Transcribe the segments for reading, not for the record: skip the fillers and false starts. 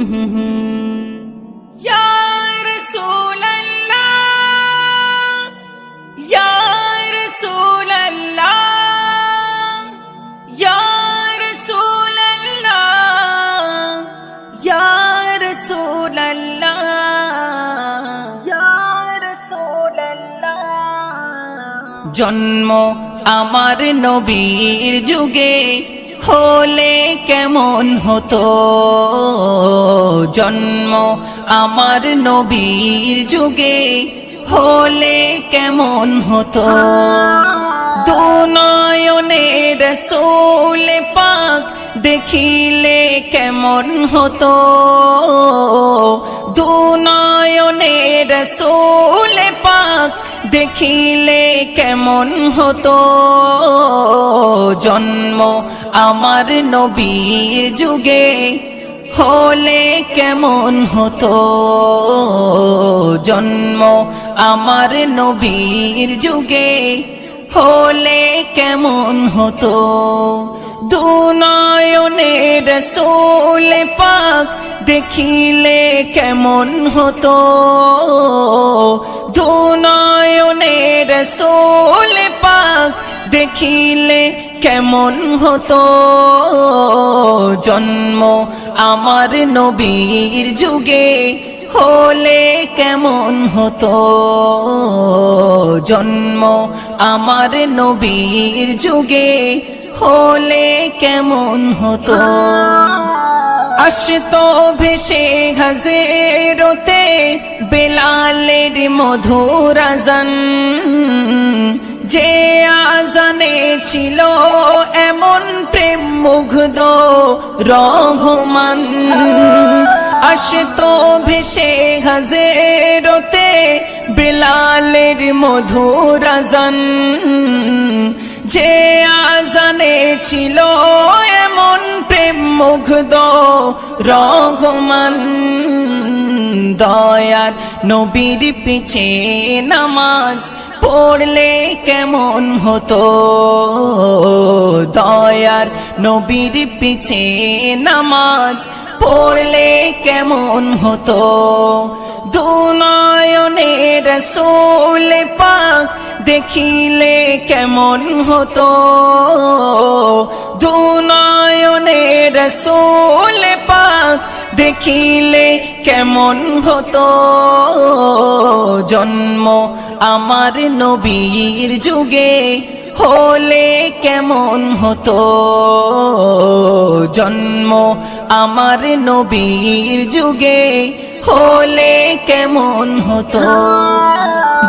या रसूल अल्लाह, या रसूल अल्लाह, या रसूल अल्लाह, या रसूल अल्लाह, या रसूल अल्लाह। जन्म आमार नबीर जुगे होले केमन हतो, जन्म आमार नबीर जुगे होले केमन हतो। दो नयने रसूल पाक देखिले केमन हतो, दो नयने रसूल पाक देखिले केमन हतो। जन्म आमार नबीर जुगे होले केमन हतो, जन्म आमार नबीर जुगे होले केमन हतो। दो नयने रसूल पाक देखिले केमन हतो, दो नयने रसूल पाक देखिले केमन हतो। जन्म आमार नबीर जुगे होले केमन हतो, जन्म आमार नबीर जुगे होले केमन हतो। आसतो भेसे हाजिरते बेलालेर मधुर आजान, जे आजाने छिलो एमन प्रेम मुग्ध रघुमान। आसतो भेसे हाजिरते बेलालेर मधुर आजान, जे आजाने छिलो एमन प्रेम मुग्ध रघुमान। दयार नबीर पीछे नामाज पढ़ले केमन हतो, दयार नबीर पीछे नामाज पढ़ले केमन हतो। दो नयने रसूल पाक देखिले केमन हतो, दो नयने रसूल पाक देखिले केमन हतो। जन्म आमार नबीर जुगे होले केमन हतो, जन्म आमार नबीर जुगे होले केमन हतो।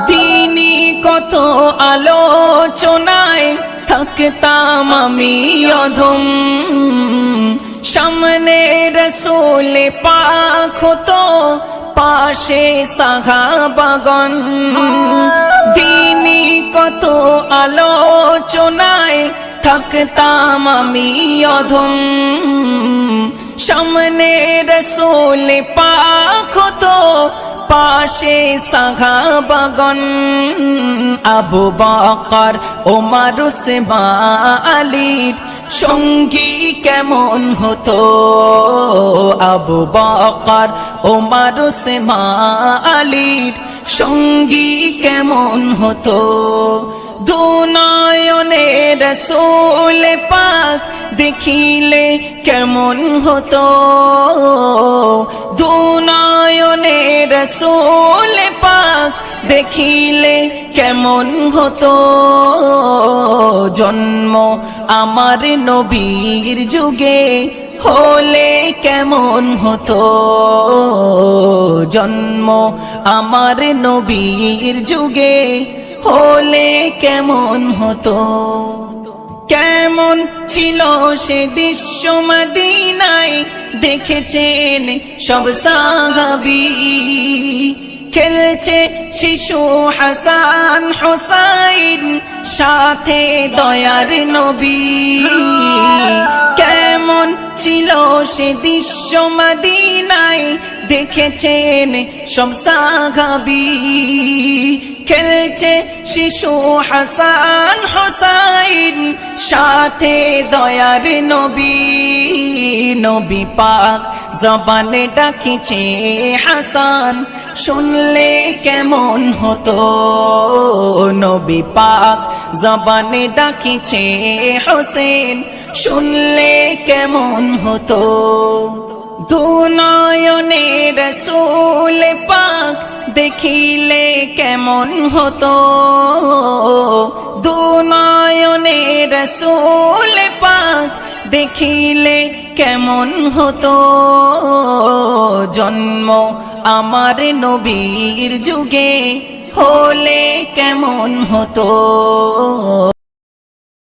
दिनी कत आलोचनाय থাকতাম আমি অধম, সামনে রসুল পাক হতো পাশে সাহাবাগণ। দিনী কত আলোচনায় থাকতাম আমি অধম, সামনে রসুল পাক হতো পাশে সাহাবাগণ। আবু বকর ওমর উসমান আলীর সঙ্গী কেমন হতো, আবু বকর ওমর উসমান আলীর সঙ্গী কেমন হতো। দু নয়নে রসুল পাক দেখিলে কেমন হতো, দু নয়নে রসুল পাক দেখিলে কেমন হতো। জন্ম আমার নবীর যুগে হলে কেমন হতো, জন্ম আমার নবীর যুগে হলে কেমন হতো। কেমন ছিল সে দৃশ্য মদিনায় দেখেছেন সব সাহাবী, খেলছে শিশু হাসান হুসাইন সাথে দয়ার নবী। কেমন ছিল সে দৃশ্য মদিনায় দেখেছেন সব সাহাবী, খেলছে শিশু হাসান হুসাইন সাথে দয়ার নবী। নবী পাক জবানে ডাকিছে হাসান, শুনলে কেমন হতো। নবী পাক জবানে ডাকিছে হোসেন, শুনলে কেমন হতো। দুনয়নে রাসূল পাক দেখিলে কেমন হতো। দুনয়নে রাসূল পাক দেখিলে কেমন হতো। জন্ম আমার নবীর যুগে হলে কেমন হতো।